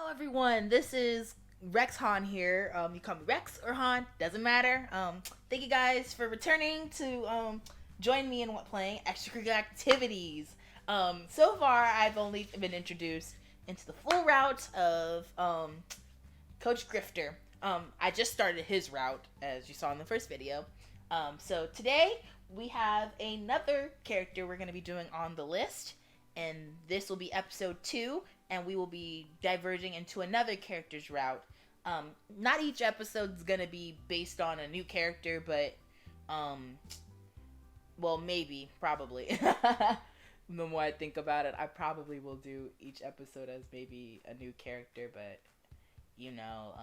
Hello everyone, this is Rex Han here. You call me Rex or Han, doesn't matter. Thank you guys for returning to join me in playing extracurricular activities. So far I've only been introduced into the full route of Coach Grifter. I just started his route as you saw in the first video. So today we have another character we're going to be doing on the list, and this will be episode 2, and we will be diverging into another character's route. Not each episode is gonna be based on a new character, but well, maybe, probably. The more I think about it, I probably will do each episode as maybe a new character, but you know,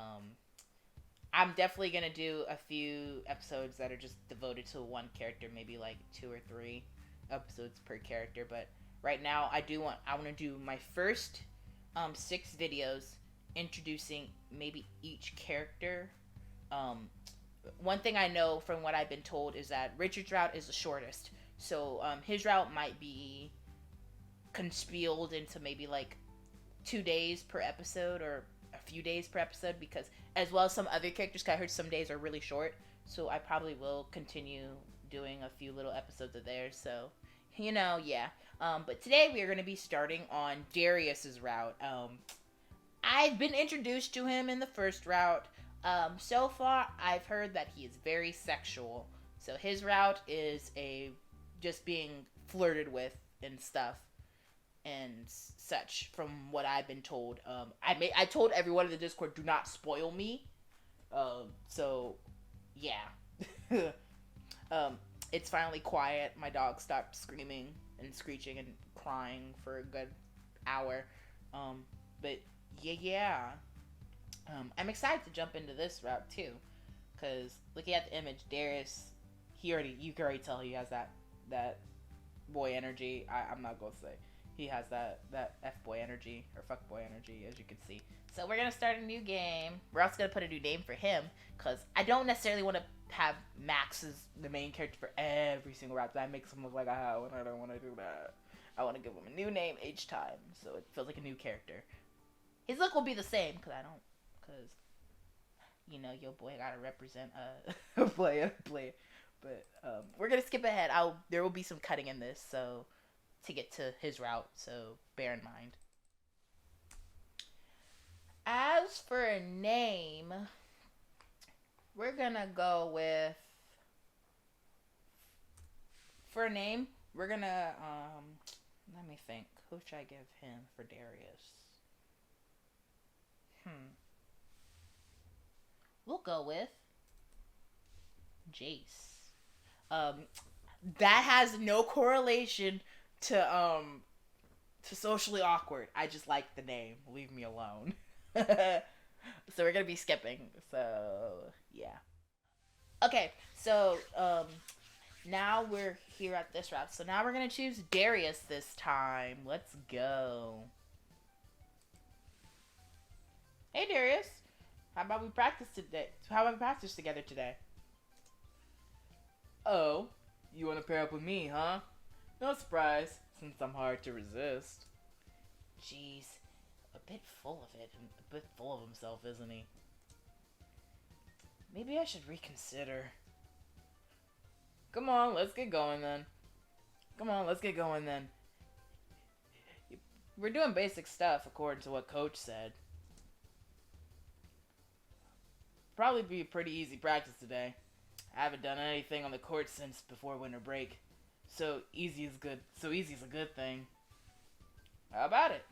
I'm definitely gonna do a few episodes that are just devoted to one character, maybe like 2 or 3 episodes per character. But right now, I want to do my first 6 videos introducing maybe each character. One thing I know from what I've been told is that Richard's route is the shortest, so his route might be conspieled into maybe like 2 days per episode or a few days per episode, because as well as some other characters, cause I heard some days are really short, so I probably will continue doing a few little episodes of theirs. So yeah. But today we are going to be starting on Darius's route. I've been introduced to him in the first route. So far, I've heard that he is very sexual. So his route is just being flirted with and stuff and such, from what I've been told. I told everyone in the Discord, do not spoil me. So yeah. It's finally quiet. My dog stopped screaming and screeching and crying for a good hour. But yeah. I'm excited to jump into this route too, because looking at the image, Darius, you can already tell he has that boy energy. I'm not gonna say he has that f boy energy or fuck boy energy, as you can see. So we're gonna start a new game. We're also gonna put a new name for him, because I don't necessarily want to have Max as the main character for every single route. That makes him look like a hoe, and I don't want to do that. I want to give him a new name each time, so it feels like a new character. His look will be the same, because your boy gotta represent a player. But we're gonna skip ahead. There will be some cutting in this, so to get to his route, so bear in mind. As for a name, we're gonna go with, for a name, we're gonna let me think. Who should I give him for Darius? We'll go with Jayce. That has no correlation to socially awkward. I just like the name. Leave me alone. So we're gonna be skipping. So yeah. Okay. So now we're here at this route. So now we're gonna choose Darius this time. Let's go. Hey Darius. How about we practice today? How about we practice together today? Oh, you want to pair up with me, huh? No surprise, since I'm hard to resist. Jeez, a bit full of it, a bit full of himself, isn't he? Maybe I should reconsider. Come on, let's get going then. We're doing basic stuff according to what Coach said. Probably be a pretty easy practice today. I haven't done anything on the court since before winter break. So easy is a good thing. How about it?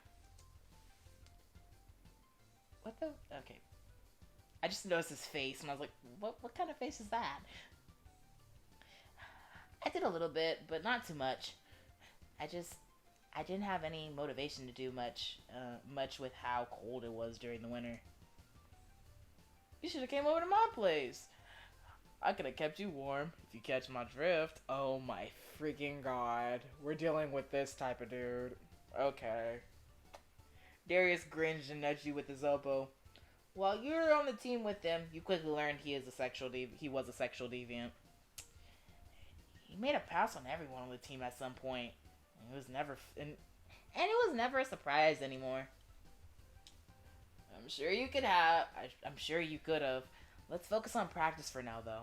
What the? Okay. I just noticed his face and I was like, what kind of face is that? I did a little bit, but not too much. I didn't have any motivation to do much with how cold it was during the winter. You should have came over to my place. I could have kept you warm, if you catch my drift. Oh my freaking god. We're dealing with this type of dude. Okay. Darius cringed and nudged you with his elbow. While you were on the team with him, you quickly learned he was a sexual deviant. He made a pass on everyone on the team at some point. It was never a surprise anymore. sure you could have. I'm sure you could have. Let's focus on practice for now, though.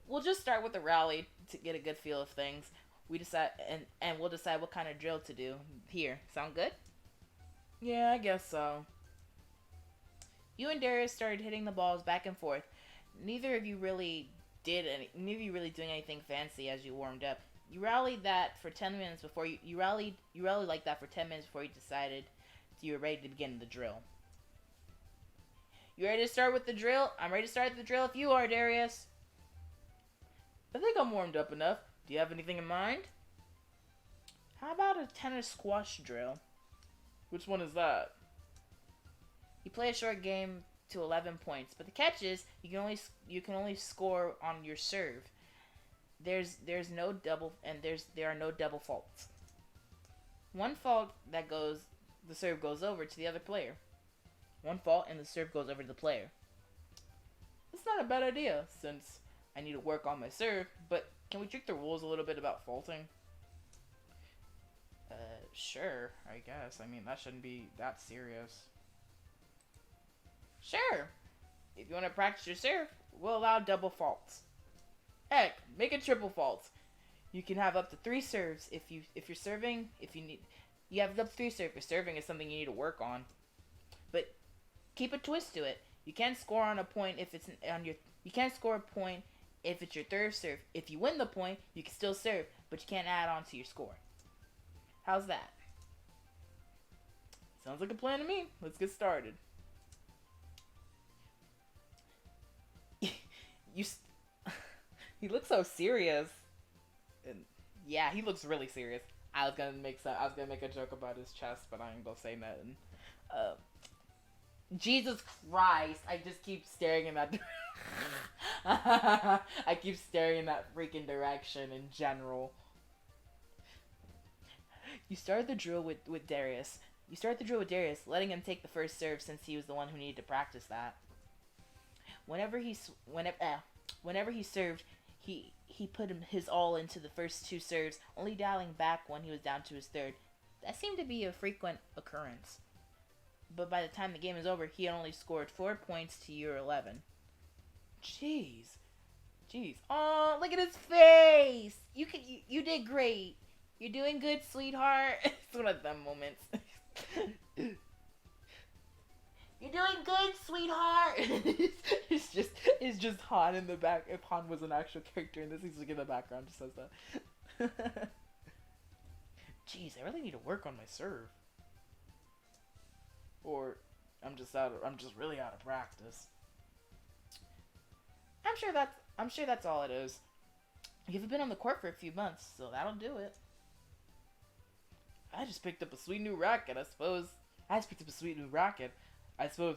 We'll just start with the rally to get a good feel of things. We decide, and we'll decide what kind of drill to do here. Sound good? Yeah, I guess so. You and Darius started hitting the balls back and forth. Neither of you really neither of you really doing anything fancy as you warmed up. You rallied that for 10 minutes before you rallied like that for 10 minutes before you decided you were ready to begin the drill. You ready to start with the drill? I'm ready to start the drill if you are, Darius. I think I'm warmed up enough. Do you have anything in mind? How about a tennis squash drill? Which one is that? You play a short game to 11 points, but the catch is you can only score on your serve. There are no double faults. One fault the serve goes over to the other player. One fault and the serve goes over to the player. It's not a bad idea since I need to work on my serve, but can we tweak the rules a little bit about faulting? Sure, I guess. I mean, that shouldn't be that serious. Sure. If you want to practice your serve, we'll allow double faults. Heck, make it triple faults. You can have up to 3 serves if you're serving. You have up to 3 serves if serving is something you need to work on. But keep a twist to it. You can't score on a point if it's you can't score a point if it's your third serve. If you win the point, you can still serve, but you can't add on to your score. How's that? Sounds like a plan to me. Let's get started. He looks so serious. And yeah, he looks really serious. I was gonna make a joke about his chest, but I ain't gonna say nothing. Jesus Christ! I just keep staring in that. I keep staring in that freaking direction in general. You started the drill with Darius. You started the drill with Darius, letting him take the first serve since he was the one who needed to practice that. Whenever he served, he put his all into the first 2 serves, only dialing back when he was down to his third. That seemed to be a frequent occurrence. But by the time the game is over, he had only scored 4 points to your 11. Jeez. Oh, look at his face. You did great. You're doing good, sweetheart. It's one of them moments. You're doing good, sweetheart. it's just Han in the back. If Han was an actual character in this, he's like in the background, just says that. Jeez, I really need to work on my serve. Or I'm just really out of practice. I'm sure that's all it is. You haven't been on the court for a few months, so that'll do it. I just picked up a sweet new racket. I suppose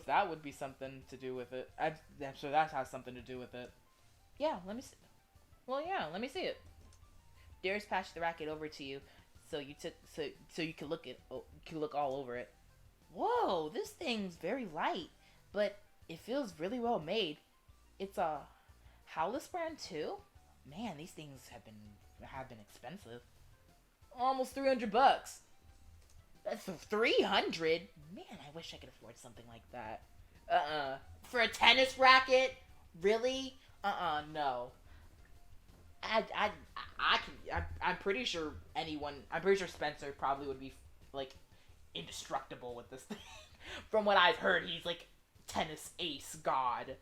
that would be something to do with it. I'm sure that has something to do with it. Yeah, let me see. Well, yeah, let me see it. Darius passed the racket over to you, so you could look all over it. Whoa, this thing's very light, but it feels really well made. It's a Howless brand too. Man, these things have been expensive. Almost $300. That's 300. Man, I wish I could afford something like that. For a tennis racket, really? No. I'm pretty sure Spencer probably would be like indestructible with this thing. From what I've heard, he's like tennis ace god.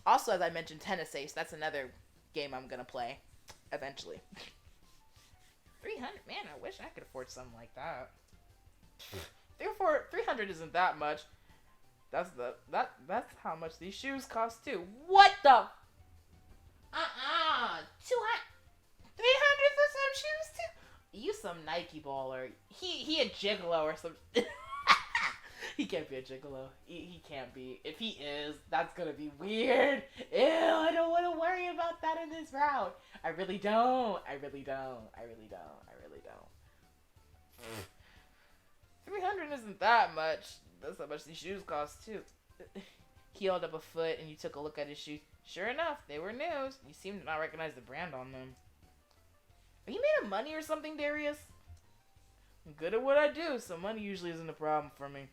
Also, as I mentioned, tennis ace. That's another game I'm gonna play eventually. 300, man, I wish I could afford something like that. 300 isn't that much. That's how much these shoes cost too. What the? 200, 300 for some shoes too. You some Nike baller. He a gigolo or something. He can't be a gigolo. He can't be. If he is, that's gonna be weird. Ew, I don't want to worry about that in this route. I really don't. 300 isn't that much. That's how much these shoes cost too. He held up a foot and you took a look at his shoes. Sure enough, they were new. You seem to not recognize the brand on them. Are you made of money or something, Darius? I'm good at what I do, so money usually isn't a problem for me.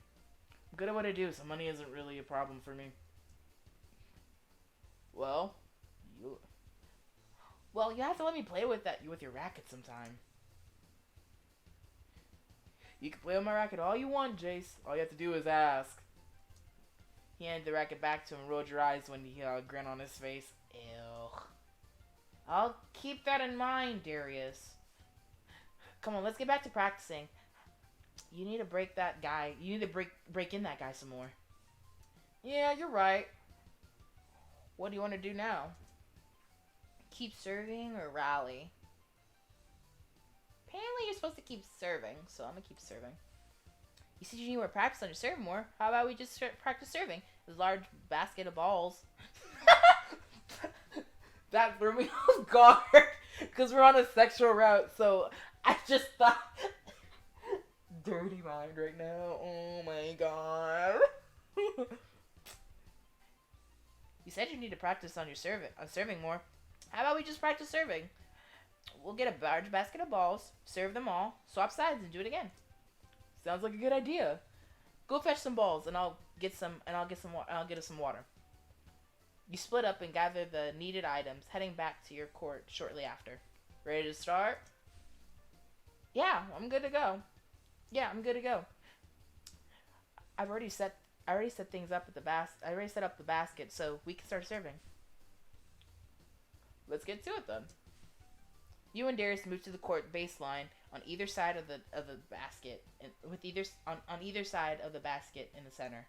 I'm good at what I do, so money isn't really a problem for me. Well, you you have to let me play with your racket sometime. You can play with my racket all you want, Jayce. All you have to do is ask. He handed the racket back to him and rolled your eyes when he had a grin on his face. Ew. I'll keep that in mind, Darius. Come on, let's get back to practicing. You need to break that guy. You need to break in that guy some more. Yeah, you're right. What do you want to do now? Keep serving or rally? Apparently you're supposed to keep serving, so I'm gonna keep serving. You said you need more practice on your serve more. How about we just practice serving? This large basket of balls. That threw me off guard because we're on a sexual route, so I just thought dirty mind right now. Oh my god. You said you need to practice on your serving more. How about we just practice serving? We'll get a large basket of balls, serve them all, swap sides, and do it again. Sounds like a good idea. Go fetch some balls, and I'll get us some water. You split up and gather the needed items, heading back to your court shortly after. Ready to start? Yeah, I'm good to go. I already set things up at the I already set up the basket, so we can start serving. Let's get to it then. You and Darius moved to the court baseline on either side of the basket, and on either side of the basket in the center.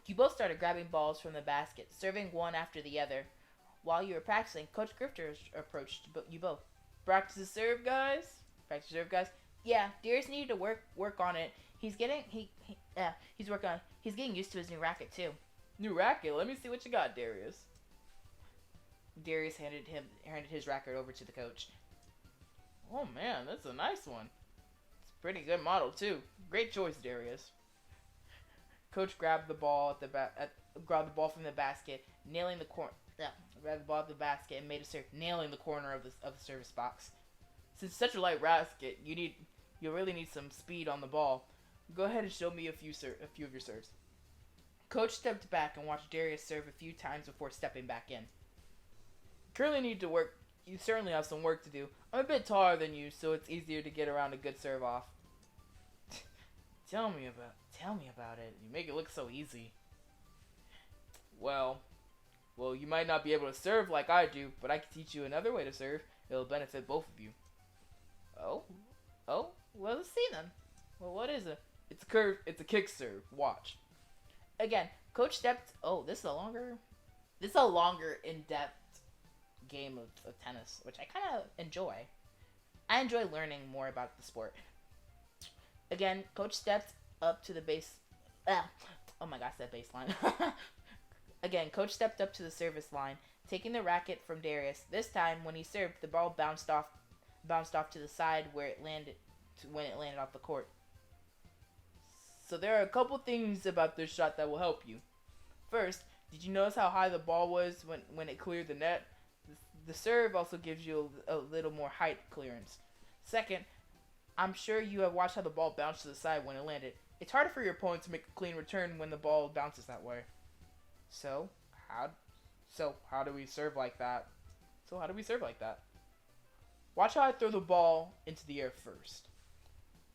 You both started grabbing balls from the basket, serving one after the other. While you were practicing, Coach Grifter approached you both. Practice the serve, guys. Yeah, Darius needed to work on it. He's getting used to his new racket too. New racket? Let me see what you got, Darius. Darius handed his racket over to the coach. Oh man, that's a nice one. It's a pretty good model too. Great choice, Darius. Coach grabbed the ball from the basket, grabbed the ball of the basket and made a serve, nailing the corner of the service box. Since it's such a light racket, you really need some speed on the ball. Go ahead and show me a few of your serves. Coach stepped back and watched Darius serve a few times before stepping back in. Currently need to work. You certainly have some work to do. I'm a bit taller than you, so it's easier to get around a good serve off. Tell me about it. You make it look so easy. Well, you might not be able to serve like I do, but I can teach you another way to serve. It'll benefit both of you. Oh, well, let's see then. Well, what is it? It's a curve. It's a kick serve. Watch. Again, Coach stepped. Oh, this is a longer in-depth game of tennis, which I kind of enjoy. I enjoy learning more about the sport. Again, Coach stepped up to the base. Oh my gosh, that baseline. Again, Coach stepped up to the service line, taking the racket from Darius. This time, when he served, the ball bounced off to the side where it landed when it landed off the court. So there are a couple things about this shot that will help you. First, did you notice how high the ball was when it cleared the net? The serve also gives you a little more height clearance. Second, I'm sure you have watched how the ball bounced to the side when it landed. It's harder for your opponent to make a clean return when the ball bounces that way. So how do we serve like that? Watch how I throw the ball into the air first.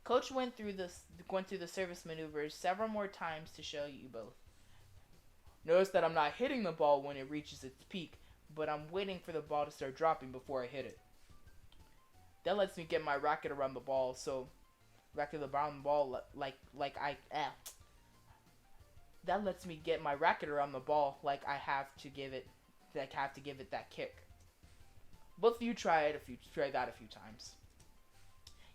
Coach went through the service maneuvers several more times to show you both. Notice that I'm not hitting the ball when it reaches its peak, but I'm waiting for the ball to start dropping before I hit it. That lets me get my racket around the ball, That lets me get my racket around the ball like I have to give it that kick. Both of you try that a few times.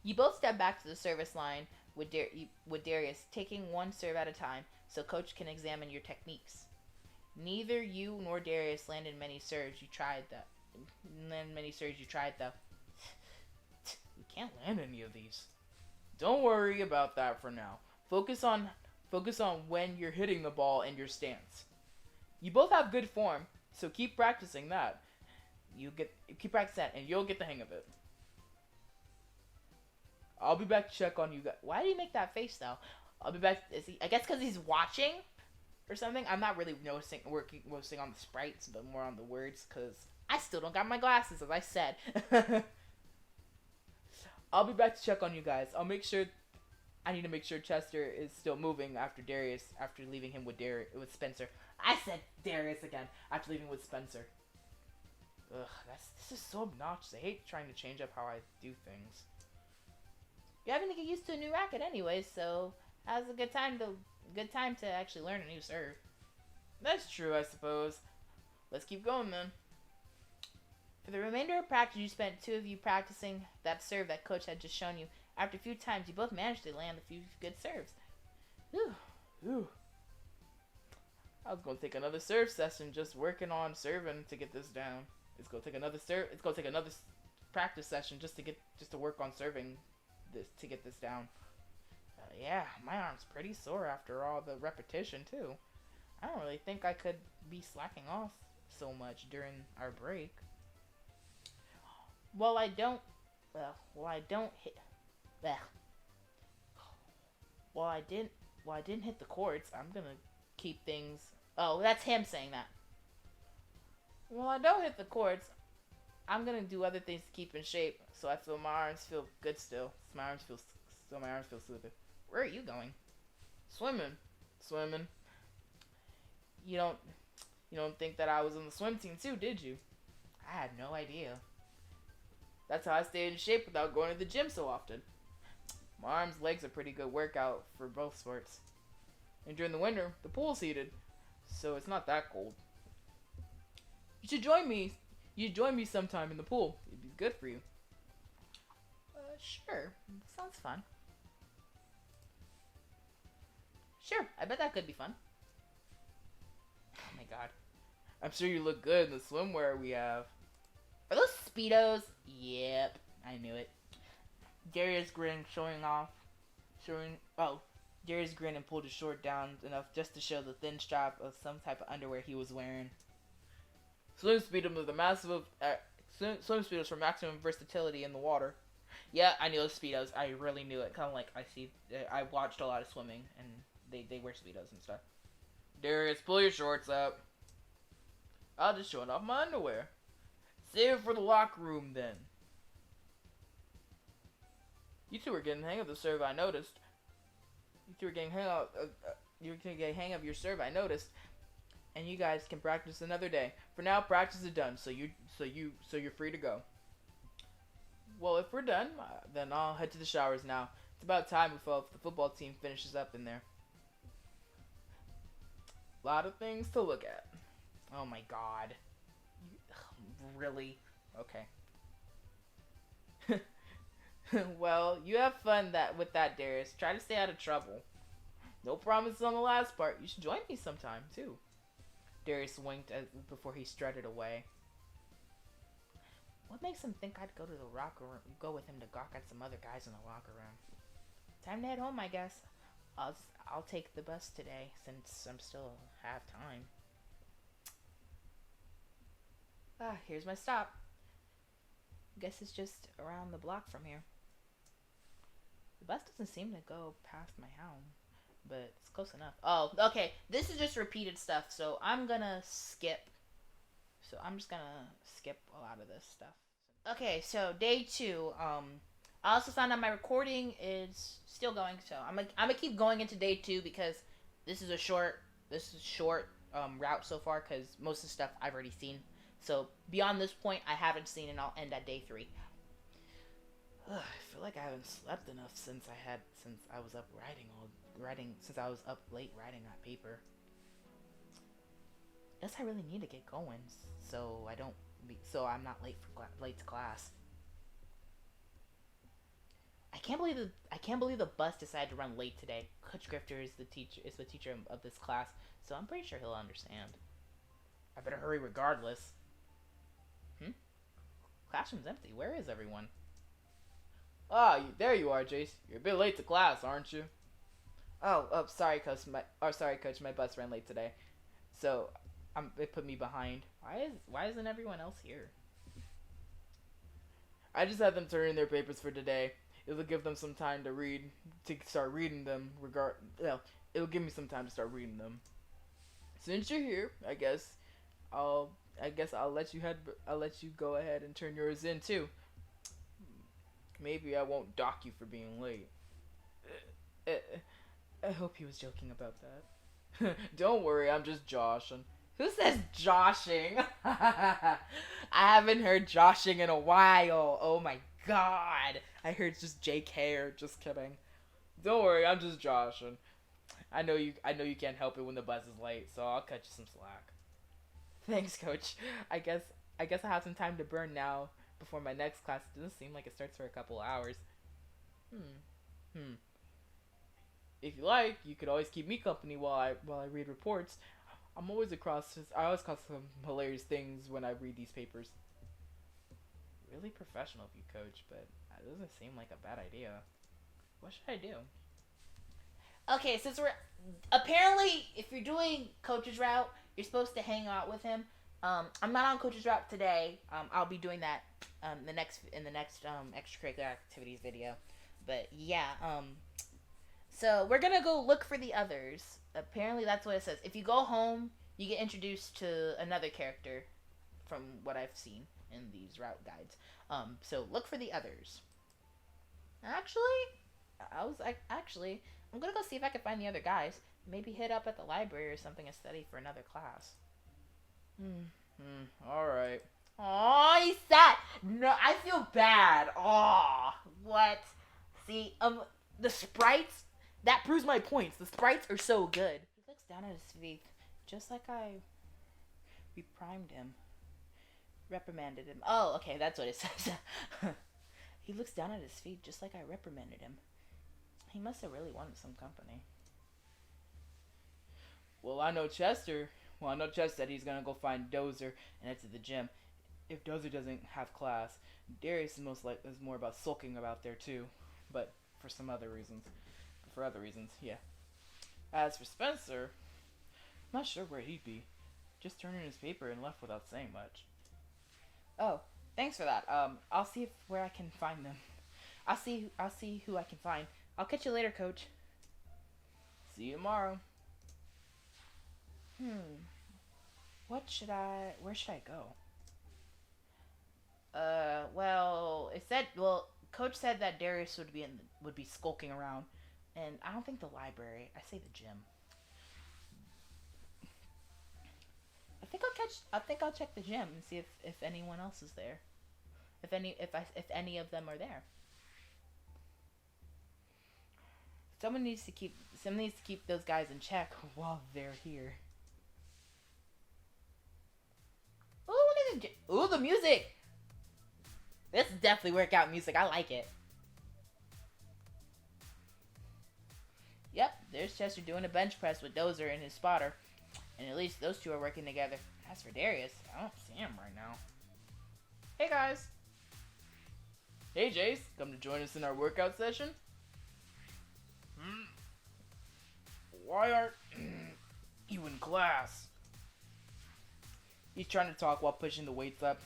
You both step back to the service line with Darius, taking one serve at a time so Coach can examine your techniques. Neither you nor Darius landed many serves you tried though. We can't land any of these. Don't worry about that for now. Focus on when you're hitting the ball and your stance. You both have good form, so keep practicing that. Keep practicing that, and you'll get the hang of it. I'll be back to check on you guys. Why do you make that face though? I'll be back. I guess because he's watching or something. I'm not really noticing on the sprites, but more on the words because I still don't got my glasses, as I said. I'll be back to check on you guys. I need to make sure Chester is still moving after leaving him with Spencer. I said Darius again after leaving with Spencer. Ugh, this is so obnoxious. I hate trying to change up how I do things. You're having to get used to a new racket anyway, so now's a good time to actually learn a new serve. That's true, I suppose. Let's keep going then. For the remainder of practice, you spent two of you practicing that serve that coach had just shown you. After a few times, you both managed to land a few good serves. Whew. I was gonna take another serve session just working on serving to get this down. It's gonna take another practice session just to work on serving this to get this down. Yeah, my arm's pretty sore after all the repetition too. I don't really think I could be slacking off so much during our break. While I didn't hit the courts, I'm gonna keep things. Oh, that's him saying that. Well, I don't hit the courts. I'm gonna do other things to keep in shape, so I feel my arms feel good still. My arms feel stupid. Where are you going? Swimming. You don't think that I was on the swim team too, did you? I had no idea. That's how I stayed in shape without going to the gym so often. My arms, legs are pretty good workout for both sports. And during the winter, the pool's heated, so it's not that cold. You should join me. You join me sometime in the pool. It'd be good for you. Sure. Sounds fun. Sure, I bet that could be fun. Oh my god. I'm sure you look good in the swimwear we have. Are those Speedos? Yep, I knew it. Darius grinned, Darius grinned and pulled his short down enough just to show the thin strap of some type of underwear he was wearing. Swim Speedos for maximum versatility in the water. Yeah, I knew those Speedos. I really knew it. Kind of like I watched a lot of swimming, and they wear Speedos and stuff. Darius, pull your shorts up. I'll just showing off my underwear. Save it for the locker room then. You two are getting the hang of the serve, I noticed. You two are getting hang of your serve, I noticed. And you guys can practice another day. For now, practice is done, so you're free to go. Well, if we're done, then I'll head to the showers now. It's about time before the football team finishes up in there. A lot of things to look at. Oh my god. Really? Okay. Well, you have fun with that, Darius. Try to stay out of trouble. No promises on the last part. You should join me sometime, too. Darius winked before he strutted away. What makes him think I'd go to the locker room, go with him to gawk at some other guys in the locker room? Time to head home, I guess. I'll take the bus today, since I'm still have time. Here's my stop. Guess it's just around the block from here. The bus doesn't seem to go past my house, but it's close enough. Oh, okay. This is just repeated stuff, so I'm gonna skip. So I'm just gonna skip a lot of this stuff. Okay, so day 2. I also found out my recording is still going, so I'm gonna keep going into day 2 because this is short route so far because most of the stuff I've already seen. So beyond this point, I haven't seen, and I'll end at day 3. I feel like I haven't slept enough since I was up late writing that paper. Guess I really need to get going, so I'm not late to class. I can't believe the bus decided to run late today. Coach Grifter is the teacher of this class, so I'm pretty sure he'll understand. I better hurry regardless. Classroom's empty. Where is everyone? There you are, Jayce. You're a bit late to class, aren't you? Sorry, Coach. My bus ran late today, so it put me behind. Why isn't everyone else here? I just had them turn in their papers for today. it'll give them some time to start reading them. It'll give me some time to start reading them. Since you're here, I'll I'll let you go ahead and turn yours in too. Maybe I won't dock you for being late. I hope he was joking about that. Don't worry, I'm just joshing. Who says joshing? I haven't heard joshing in a while. Oh my god. I heard just JK or just kidding. Don't worry, I'm just joshing. I know you can't help it when the bus is late, so I'll cut you some slack. Thanks, coach. I guess I have some time to burn now before my next class. It doesn't seem like it starts for a couple hours. Hmm. If you like, you could always keep me company while I read reports. I always cross some hilarious things when I read these papers. Really professional of you, coach, but that doesn't seem like a bad idea. What should I do? Okay, since we're apparently, if you're doing Coach's Route, you're supposed to hang out with him. I'm not on Coach's Route today. I'll be doing that in the next extracurricular activities video. But yeah, so we're gonna go look for the others. Apparently, that's what it says. If you go home, you get introduced to another character, from what I've seen in these route guides. So look for the others. Actually, I'm gonna go see if I can find the other guys. Maybe hit up at the library or something and study for another class. Alright. Aw, he's sad. No, I feel bad. Aw, what? See, the sprites, that proves my points. The sprites are so good. He looks down at his feet, just like I reprimanded him. Oh, okay, that's what it says. He looks down at his feet, just like I reprimanded him. He must have really wanted some company. I know Chester said he's gonna go find Dozer and head to the gym. If Dozer doesn't have class, Darius is more about sulking about there too, but for other reasons, yeah. As for Spencer, I'm not sure where he'd be. Just turned in his paper and left without saying much. Oh, thanks for that. I'll see where I can find them. I'll see who I can find. I'll catch you later, coach. See you tomorrow. Where should I go? Coach said that Darius would be skulking around, and I don't think the library. I say the gym. I think I'll check the gym and see if anyone else is there. If any of them are there. Someone needs to keep those guys in check while they're here. Ooh, the music! This is definitely workout music. I like it. Yep, there's Chester doing a bench press with Dozer and his spotter. And at least those two are working together. As for Darius, I don't see him right now. Hey guys! Hey Jayce, come to join us in our workout session? Why aren't you in class? He's trying to talk while pushing the weights up.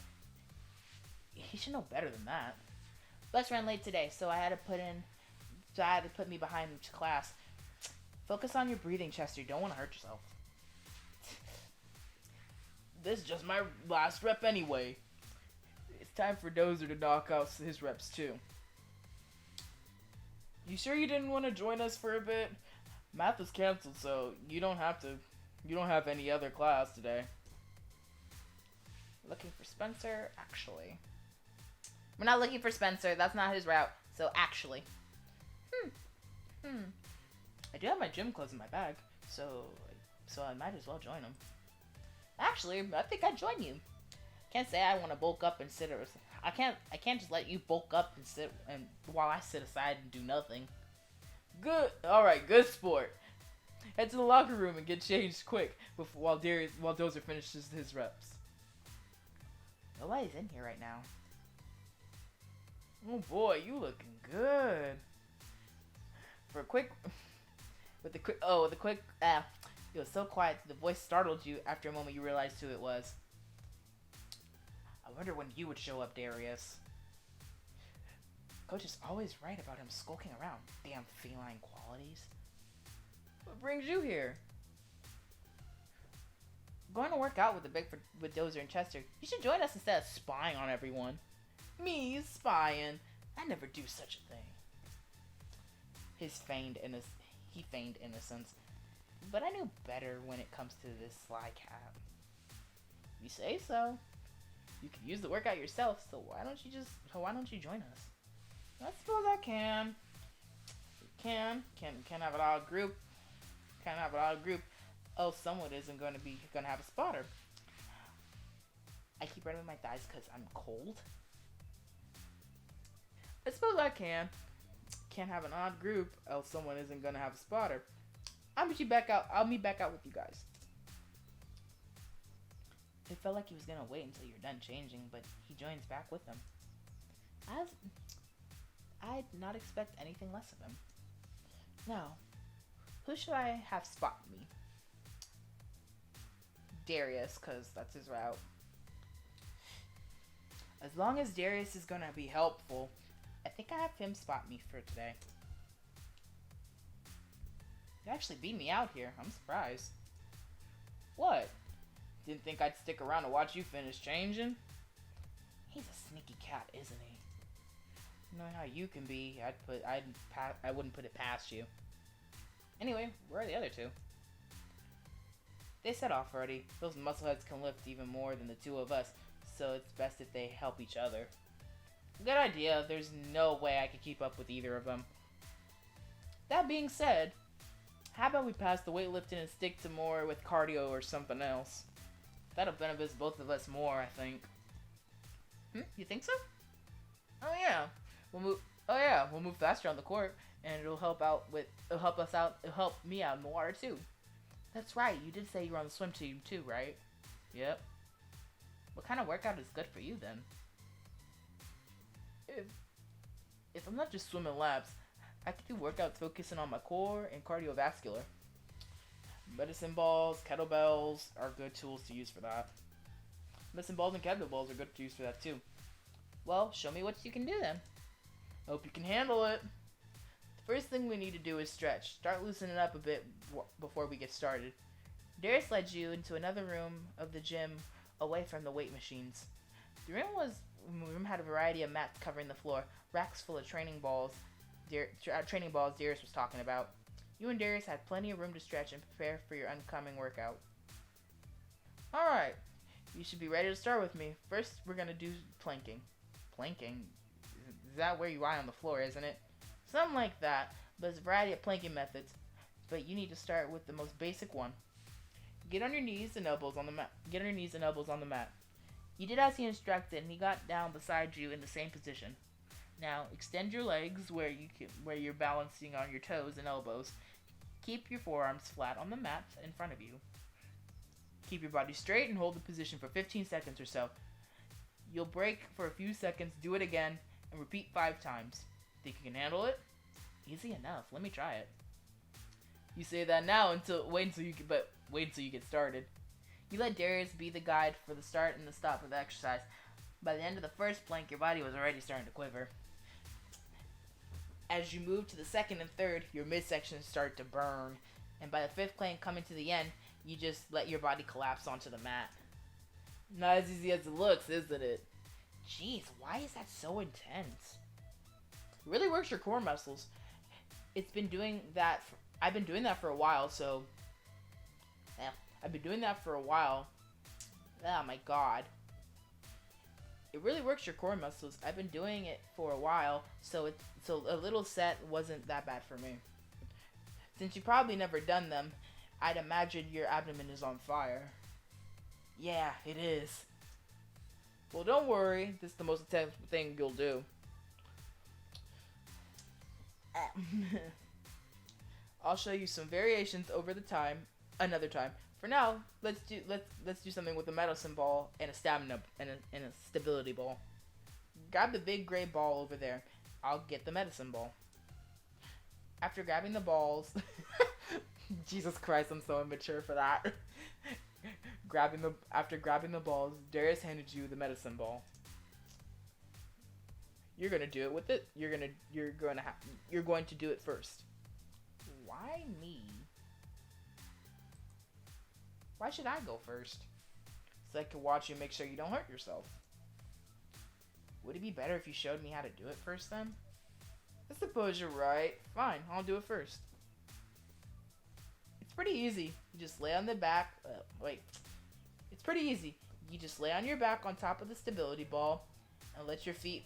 He should know better than that. Bus ran late today, so I had to put me behind class. Focus on your breathing, Chester. You don't want to hurt yourself. This is just my last rep anyway. It's time for Dozer to knock out his reps too. You sure you didn't want to join us for a bit? Math was canceled, so you don't have any other class today. Looking for Spencer, actually. We're not looking for Spencer. That's not his route. So actually. I do have my gym clothes in my bag, so I might as well join him. Actually, I think I'd join you. Can't say I want to bulk up and sit. I can't just let you bulk up and sit while I sit aside and do nothing. Good. All right. Good sport. Head to the locker room and get changed quick while Dozer finishes his reps. Nobody's in here right now. Oh boy, you looking good. It was so quiet the voice startled you. After a moment you realized who it was. I wonder when you would show up, Darius. Coach is always right about him skulking around. Damn feline qualities. What brings you here? Going to work out with with Dozer and Chester. You should join us instead of spying on everyone. Me spying? I never do such a thing. He feigned innocence, but I knew better when it comes to this sly cat. You say so. You can use the workout yourself, so why don't you join us? I suppose I can. Can have it all group. Can't have it all group. Oh, someone isn't gonna have a spotter. I keep rubbing my thighs because I'm cold. I suppose I can. Can't have an odd group, else someone isn't gonna have a spotter. I'll meet back out with you guys. It felt like he was gonna wait until you're done changing, but he joins back with them. I'd not expect anything less of him. Now, who should I have spot me? Darius, cause that's his route. As long as Darius is gonna be helpful, I think I have him spot me for today. You actually beat me out here. I'm surprised. What? Didn't think I'd stick around to watch you finish changing? He's a sneaky cat, isn't he? Knowing how you can be, I wouldn't put it past you. Anyway, where are the other two? They set off already. Those muscleheads can lift even more than the two of us, so it's best if they help each other. Good idea. There's no way I could keep up with either of them. That being said, how about we pass the weightlifting and stick to more with cardio or something else? That'll benefit both of us more, I think. You think so? Oh yeah. We'll move faster on the court, and it'll help me out in the water too. That's right. You did say you were on the swim team too, right? Yep. What kind of workout is good for you then? If I'm not just swimming laps, I could do workouts focusing on my core and cardiovascular. Medicine balls, kettlebells are good tools to use for that. Medicine balls and kettlebells are good to use for that too. Well, show me what you can do then. Hope you can handle it. The first thing we need to do is stretch. Start loosening up a bit before we get started. Darius led you into another room of the gym away from the weight machines. The room had a variety of mats covering the floor, racks full of training balls Darius was talking about. You and Darius had plenty of room to stretch and prepare for your upcoming workout. Alright, you should be ready to start with me. First, we're going to do planking. Planking? Is that where you lie on the floor, isn't it? Something like that, but there's a variety of planking methods. But you need to start with the most basic one. Get on your knees and elbows on the mat. You did as he instructed, and he got down beside you in the same position. Now, extend your legs where you're balancing on your toes and elbows. Keep your forearms flat on the mat in front of you. Keep your body straight and hold the position for 15 seconds or so. You'll break for a few seconds, do it again, and repeat 5 times. Think you can handle it? Easy enough. Let me try it. You say that now wait until you get started. You let Darius be the guide for the start and the stop of the exercise. By the end of the first plank, your body was already starting to quiver. As you move to the second and third, your midsections start to burn. And by the fifth plank coming to the end, you just let your body collapse onto the mat. Not as easy as it looks, isn't it? Jeez, why is that so intense? It really works your core muscles. I've been doing that for a while, so... Yeah, I've been doing that for a while. Oh my god. It really works your core muscles. I've been doing it for a while, so a little set wasn't that bad for me. Since you've probably never done them, I'd imagine your abdomen is on fire. Yeah, it is. Well, don't worry. This is the most intense thing you'll do. I'll show you some variations another time. For now, let's do something with a medicine ball and a stamina and a stability ball. Grab the big gray ball over there. I'll get the medicine ball. After grabbing the balls, Jesus Christ, I'm so immature for that. After grabbing the balls, Darius handed you the medicine ball. You're gonna do it with it. You're going to do it first. Why me? Why should I go first? So I can watch you, make sure you don't hurt yourself. Would it be better if you showed me how to do it first then? I suppose you're right. Fine, I'll do it first. It's pretty easy. You just lay on the back. It's pretty easy. You just lay on your back on top of the stability ball, and with your feet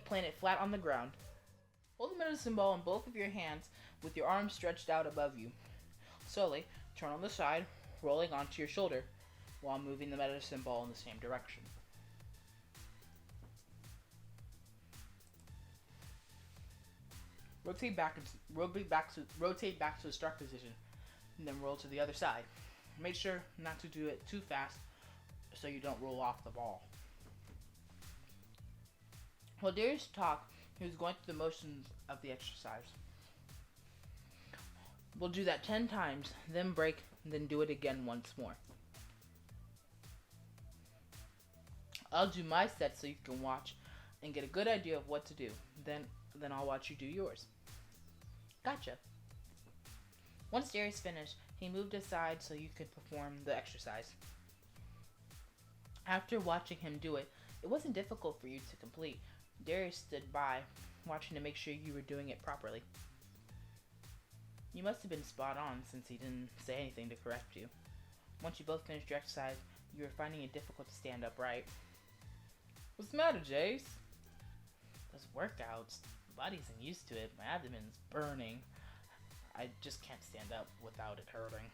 planted flat on the ground. Hold the medicine ball in both of your hands with your arms stretched out above you. Slowly turn on the side, rolling onto your shoulder, while moving the medicine ball in the same direction. Rotate back to the start position, and then roll to the other side. Make sure not to do it too fast so you don't roll off the ball. While Darius talked, he was going through the motions of the exercise. We'll do that 10 times, then break, and then do it again once more. I'll do my set so you can watch and get a good idea of what to do. Then I'll watch you do yours. Gotcha. Once Darius finished, he moved aside so you could perform the exercise. After watching him do it, it wasn't difficult for you to complete. Darius stood by, watching to make sure you were doing it properly. You must have been spot on since he didn't say anything to correct you. Once you both finished your exercise, you were finding it difficult to stand upright. What's the matter, Jayce? Those workouts, my body isn't used to it. My abdomen's burning. I just can't stand up without it hurting.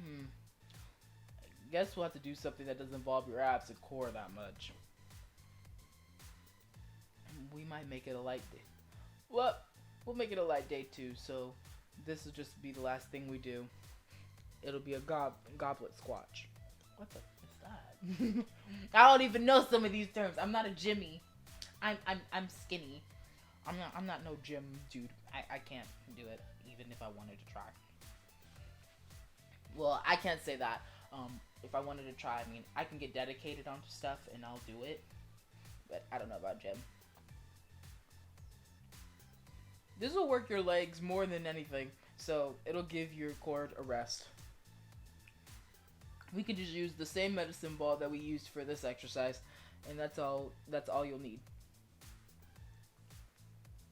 I guess we'll have to do something that doesn't involve your abs and core that much. We might make it a light day. Well, we'll make it a light day too, so this will just be the last thing we do. It'll be a goblet squatch. What the is that? I don't even know some of these terms. I'm not a Jimmy. I'm skinny. I'm not no gym dude. I can't do it even if I wanted to try. Well, I can't say that. If I wanted to try, I mean, I can get dedicated onto stuff and I'll do it. But I don't know about gym. This will work your legs more than anything, so it'll give your core a rest. We can just use the same medicine ball that we used for this exercise, and that's all you'll need.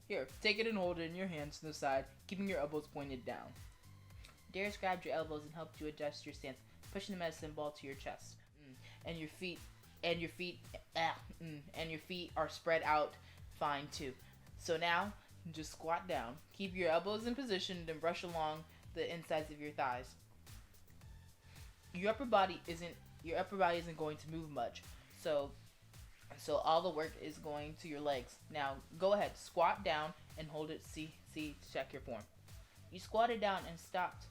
Here, take it and hold it in your hands to the side, keeping your elbows pointed down. Darius grabbed your elbows and helped you adjust your stance, pushing the medicine ball to your chest. And your feet are spread out fine too. So now, just squat down. Keep your elbows in position and brush along the insides of your thighs. Your upper body isn't going to move much. So all the work is going to your legs. Now go ahead, squat down and hold it. See to check your form. You squatted down and stopped.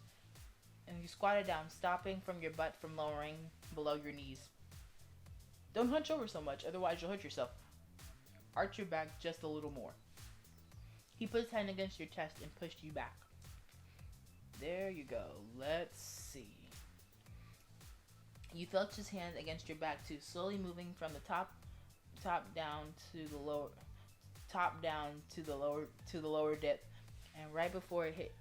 And you squatted down, stopping from your butt from lowering below your knees. Don't hunch over so much, otherwise you'll hurt yourself. Arch your back just a little more. He put his hand against your chest and pushed you back. There you go. Let's see. You felt his hand against your back too, slowly moving from the top down to the lower dip, and right before it hit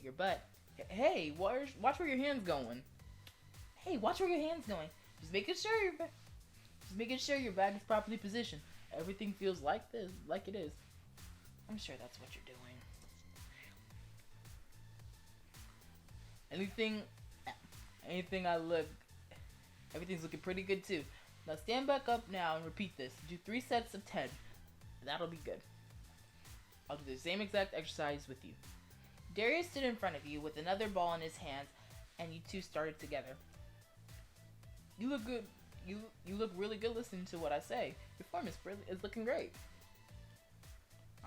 your butt. Hey, watch where your hand's going. Just making sure your back is properly positioned. Everything feels like it is. I'm sure that's what you're doing. Everything's looking pretty good too. Now stand back up now and repeat this. Do 3 sets of 10. That'll be good. I'll do the same exact exercise with you. Darius stood in front of you with another ball in his hands, and you two started together. You look good. You look really good listening to what I say. Your form is looking great.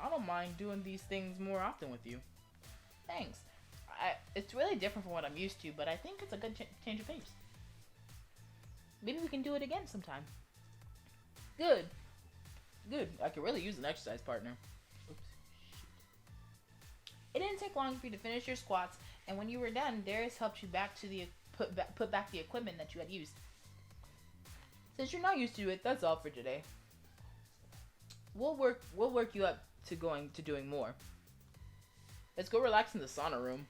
I don't mind doing these things more often with you. Thanks. It's really different from what I'm used to, but I think it's a good change of pace. Maybe we can do it again sometime. Good. I could really use an exercise partner. Oops. It didn't take long for you to finish your squats, and when you were done, Darius helped you back to put back the equipment that you had used. Since you're not used to it, that's all for today. We'll work you up to doing more. Let's go relax in the sauna room.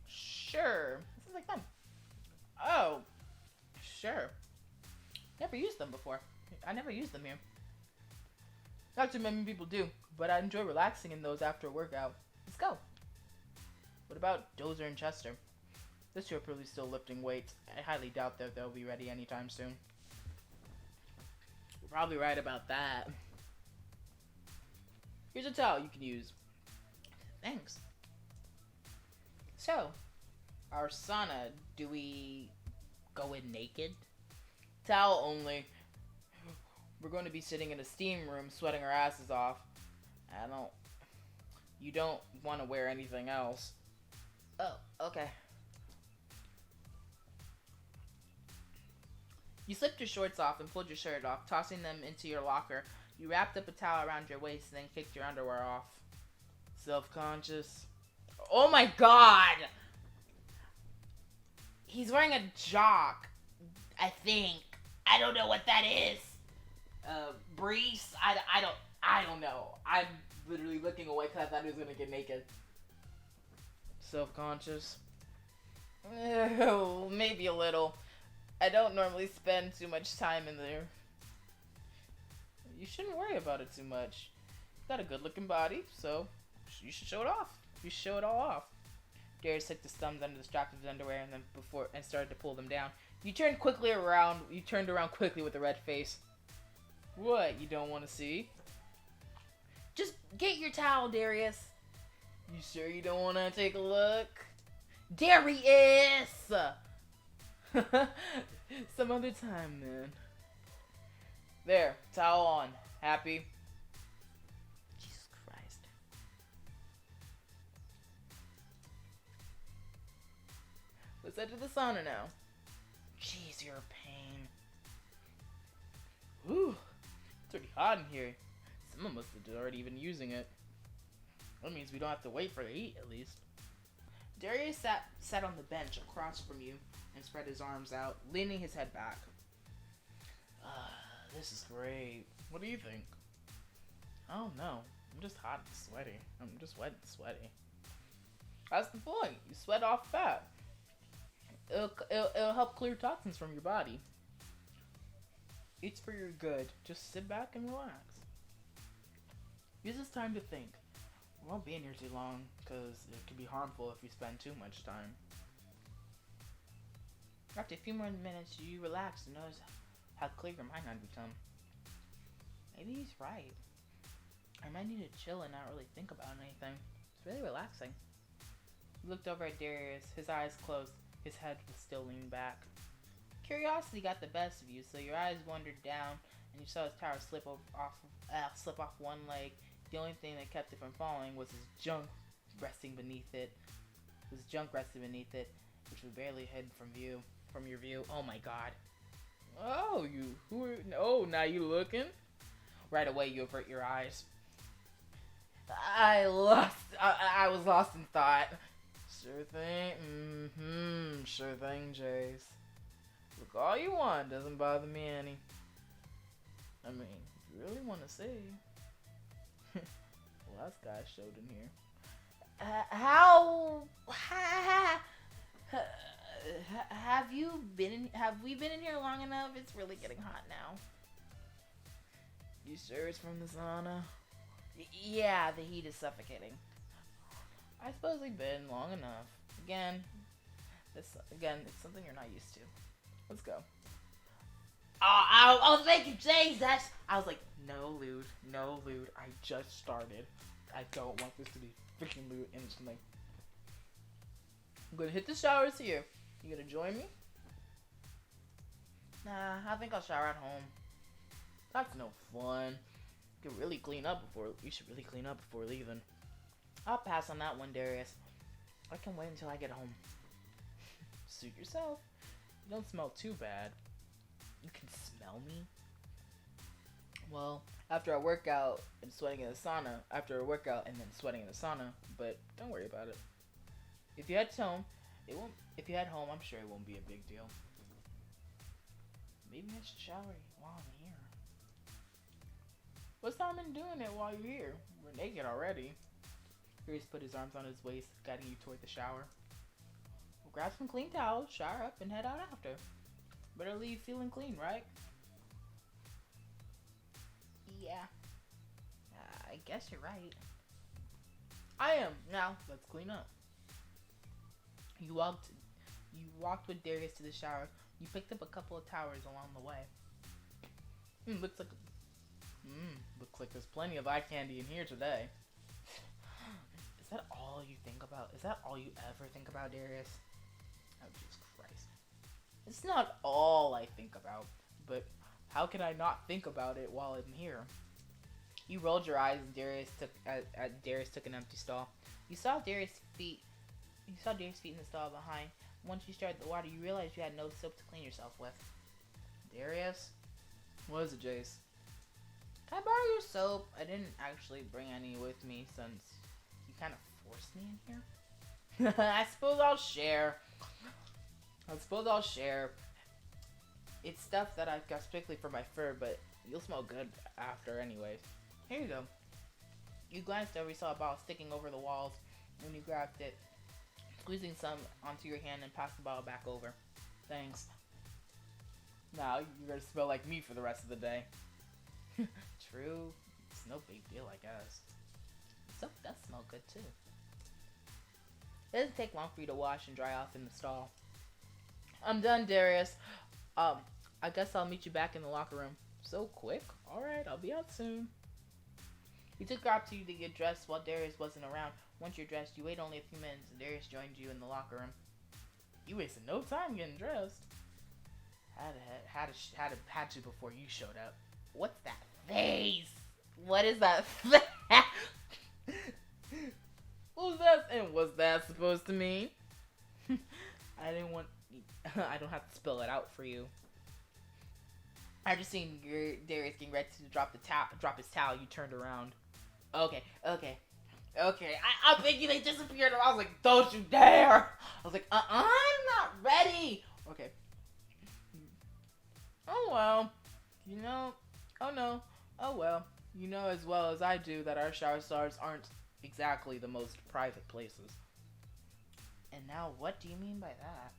Sure. Sounds like fun. Oh, sure. Never used them before. I never used them here. Not too many people do, but I enjoy relaxing in those after a workout. Let's go. What about Dozer and Chester? This two are probably still lifting weights. I highly doubt that they'll be ready anytime soon. You're probably right about that. Here's a towel you can use. Thanks. So, our sauna, do we go in naked? Towel only. We're going to be sitting in a steam room sweating our asses off. You don't want to wear anything else. Oh, okay. You slipped your shorts off and pulled your shirt off, tossing them into your locker. You wrapped up a towel around your waist and then kicked your underwear off. Self-conscious. Oh my god! He's wearing a jock, I think. I don't know what that is. Breeze? I don't know. I'm literally looking away because I thought he was gonna get naked. Self-conscious? Oh, maybe a little. I don't normally spend too much time in there. You shouldn't worry about it too much. You got a good-looking body, so you should show it off. You should show it all off. Darius took his thumbs under the straps of his underwear and started to pull them down. You turned around quickly with a red face. What? You don't want to see? Just get your towel, Darius. You sure you don't want to take a look? Darius! Some other time, man. There, towel on. Happy? Jesus Christ. Let's head to the sauna now. Jeez, you're a pain. Whew. It's pretty hot in here. Someone must have already been using it. That means we don't have to wait for the heat, at least. Darius sat on the bench across from you and spread his arms out, leaning his head back. This is great. What do you think? I don't know. I'm just hot and sweaty. I'm just wet and sweaty. That's the point. You sweat off fat. It'll help clear toxins from your body. It's for your good. Just sit back and relax. Use this time to think. We won't be in here too long, because it can be harmful if you spend too much time. After a few more minutes, you relax and notice how clear your mind had become. Maybe he's right. I might need to chill and not really think about anything. It's really relaxing. You looked over at Darius, his eyes closed, his head was still leaned back. Curiosity got the best of you, so your eyes wandered down, and you saw his tower slip off one leg. The only thing that kept it from falling was his junk resting beneath it. Which was barely hidden from your view. Oh my god. Oh, now you looking? Right away, you avert your eyes. I was lost in thought. Sure thing. Sure thing, Jayce. Look all you want. Doesn't bother me any. I mean, if you really want to see. Well, that's guy showed in here. Have we been in here long enough? It's really getting hot now. You sure it's from the sauna? Yeah, the heat is suffocating. I suppose we've been long enough. Again, it's something you're not used to. Let's go. Oh, thank you, Jayce. I was like, no lewd. I just started. I don't want this to be freaking lewd instantly. I'm gonna hit the showers here. You gonna join me? Nah, I think I'll shower at home. That's no fun. You should really clean up before leaving. I'll pass on that one, Darius. I can wait until I get home. Suit yourself. You don't smell too bad. You can smell me? Well, after a workout and sweating in the sauna, but don't worry about it. If you head home, I'm sure it won't be a big deal. Maybe I should shower while I'm here. What's the harm in doing it while you're here? We're naked already. Darius put his arms on his waist, guiding you toward the shower. We'll grab some clean towels, shower up, and head out after. Better leave feeling clean, right? Yeah. I guess you're right. I am. Now, let's clean up. You walked with Darius to the shower. You picked up a couple of towels along the way. Looks like there's plenty of eye candy in here today. Is that all you think about? Is that all you ever think about, Darius? Oh, Jesus Christ. It's not all I think about, but how can I not think about it while I'm here? You rolled your eyes as Darius took an empty stall. You saw Darius' feet in the stall behind. Once you started the water, you realized you had no soap to clean yourself with. Darius? What is it, Jayce? Can I borrow your soap? I didn't actually bring any with me since you kind of forced me in here. I suppose I'll share. It's stuff that I got strictly for my fur, but you'll smell good after anyways. Here you go. You glanced over, you saw a bottle sticking over the walls when you grabbed it, squeezing some onto your hand and passed the bottle back over. Thanks. Now you're gonna smell like me for the rest of the day. True. It's no big deal, I guess. Soap does smell good too. It doesn't take long for you to wash and dry off in the stall. I'm done, Darius. I guess I'll meet you back in the locker room. So quick? Alright, I'll be out soon. You took her opportunity to get dressed while Darius wasn't around. Once you're dressed, you wait only a few minutes and Darius joined you in the locker room. You wasted no time getting dressed. Had to before you showed up. What's that face? What is that face? What's that supposed to mean? I don't have to spell it out for you. After seeing Darius getting ready to drop his towel, you turned around. Okay. I'm thinking they disappeared, and I was like, don't you dare! I was like, I'm not ready! Okay. Oh well. Oh well. You know as well as I do that our shower stars aren't exactly the most private places. And now, what do you mean by that?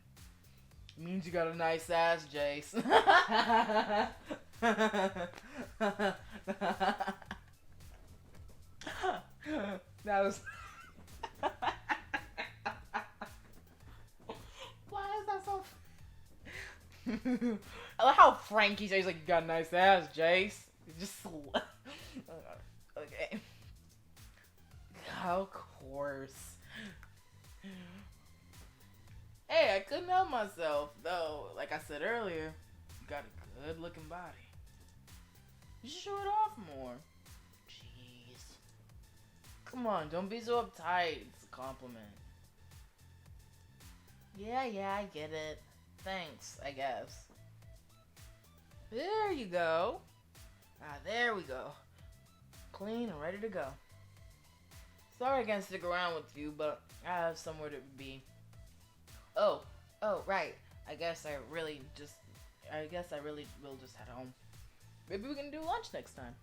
It means you got a nice ass, Jayce. That was... Why is that so... I like how Frankie says, like, you got a nice ass, Jayce. It's just... Okay. Of course. Hey, I couldn't help myself, though. Like I said earlier, you got a good-looking body. You should show it off more. Jeez. Come on, don't be so uptight. It's a compliment. Yeah, I get it. Thanks, I guess. There you go. There we go. Clean and ready to go. Sorry I can't stick around with you, but I have somewhere to be. Oh, right. I guess I really will just head home. Maybe we can do lunch next time.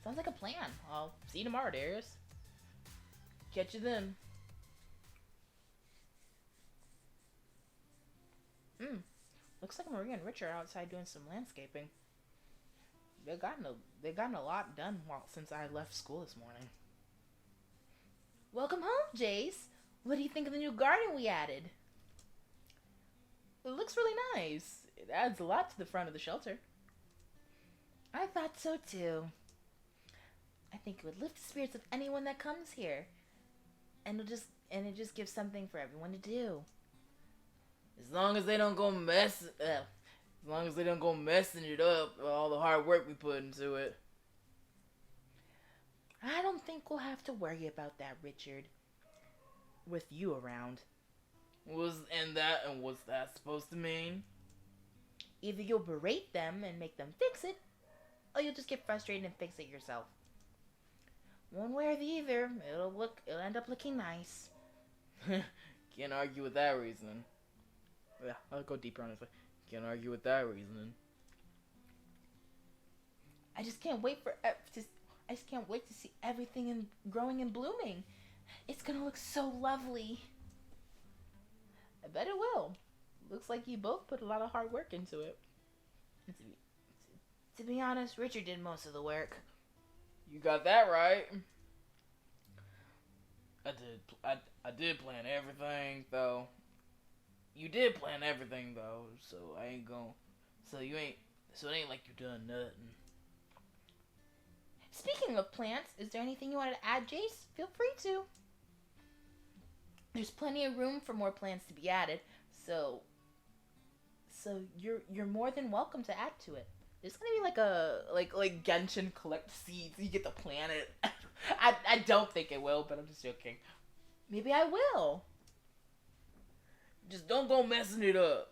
Sounds like a plan. I'll see you tomorrow, Darius. Catch you then. Looks like Maria and Rich are outside doing some landscaping. They've gotten a lot done since I left school this morning. Welcome home, Jayce. What do you think of the new garden we added? It looks really nice. It adds a lot to the front of the shelter. I thought so too. I think it would lift the spirits of anyone that comes here. And it just gives something for everyone to do. As long as they don't go messing it up, all the hard work we put into it. I don't think we'll have to worry about that, Richard. With you around. What's that supposed to mean? Either you'll berate them and make them fix it, or you'll just get frustrated and fix it yourself. One way or the other, it'll end up looking nice. Can't argue with that reasoning. Yeah, I'll go deeper on this. Can't argue with that reasoning. I just can't wait I just can't wait to see everything growing and blooming. It's gonna look so lovely. I bet it will. Looks like you both put a lot of hard work into it. To be honest, Richard did most of the work. You got that right. I did plan everything though. You did plan everything though, so I ain't gon' so it ain't like you done nothing. Speaking of plants, is there anything you wanted to add, Jayce? Feel free to. There's plenty of room for more plants to be added, so you're more than welcome to add to it. There's gonna be like a like Genshin collect seeds. You get to plant it. I don't think it will, but I'm just joking. Maybe I will. Just don't go messing it up.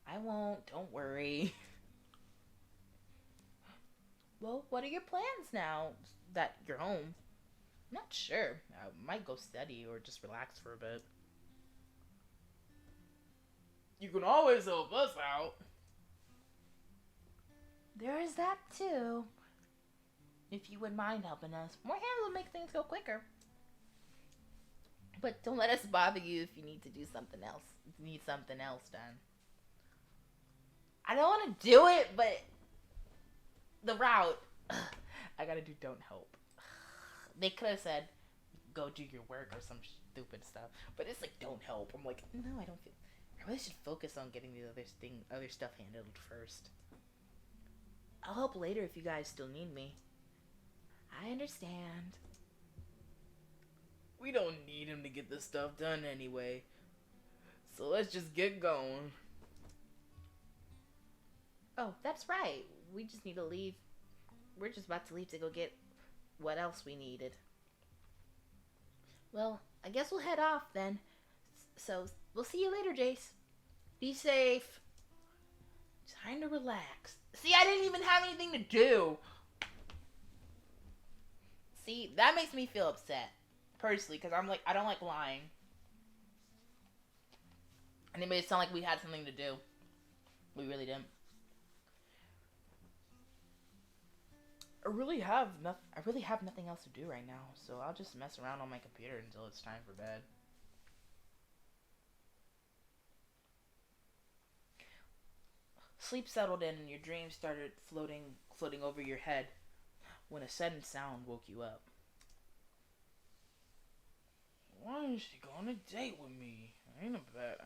I won't. Don't worry. Well, what are your plans now that you're home? Not sure. I might go study or just relax for a bit. You can always help us out. There is that too. If you would mind helping us, more hands will make things go quicker. But don't let us bother you if you need to do something else. If you need something else done. I don't want to do it, but the route. I gotta do don't help. They could have said, go do your work or some stupid stuff. But it's like, don't help. I'm like, no, I don't feel... I really should focus on getting the other stuff handled first. I'll help later if you guys still need me. I understand. We don't need him to get this stuff done anyway. So let's just get going. Oh, that's right. We just need to leave. We're just about to leave to go get what else we needed. Well, I guess we'll head off then. So, we'll see you later, Jayce. Be safe. Time to relax. See, I didn't even have anything to do. See, that makes me feel upset. Personally, because I'm like, I don't like lying. And it made it sound like we had something to do. We really didn't. I really have nothing else to do right now, so I'll just mess around on my computer until it's time for bed. Sleep settled in and your dreams started floating over your head when a sudden sound woke you up. Why is she going on a date with me? I ain't a bad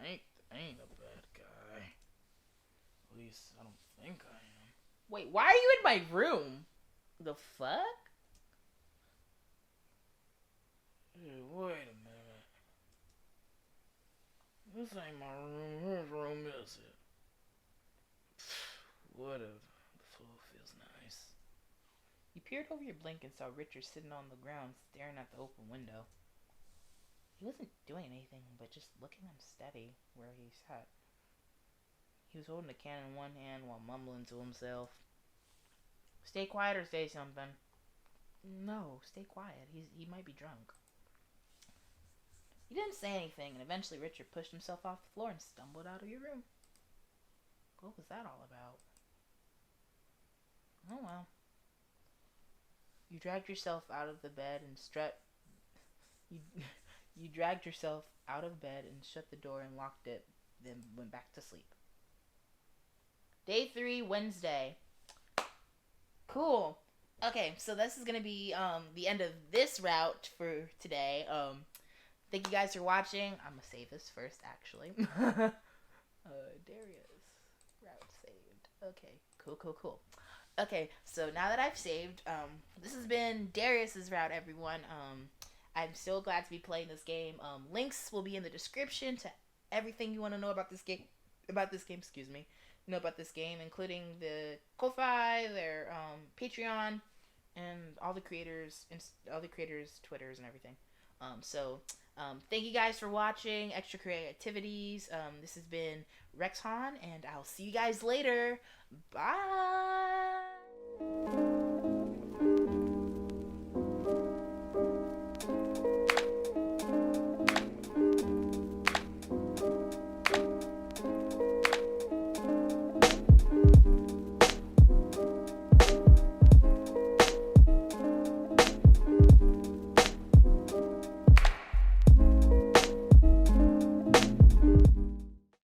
guy. At least I don't think I am. Wait, why are you in my room? The fuck? Hey, wait a minute. This ain't my room. Whose room is it? Whatever. The floor feels nice. You peered over your blanket and saw Richard sitting on the ground staring at the open window. He wasn't doing anything but just looking unsteady where he sat. He was holding a can in one hand while mumbling to himself. Stay quiet or say something. No, stay quiet. He might be drunk. He didn't say anything, and eventually Richard pushed himself off the floor and stumbled out of your room. What was that all about? Oh well. You dragged yourself out of the bed and You dragged yourself out of bed and shut the door and locked it, then went back to sleep. Day 3, Wednesday. Cool. Okay, so this is going to be the end of this route for today. Thank you guys for watching. I'm going to save this first, actually. Darius Route saved. Okay, cool. Okay, so now that I've saved, this has been Darius's route, everyone. I'm so glad to be playing this game. Links will be in the description to everything you want to know about this game. About this game, including the Ko-Fi, their Patreon, and all the creators' Twitters and everything. Thank you guys for watching Extracurricular Activities. This has been Rex Han, and I'll see you guys later. Bye.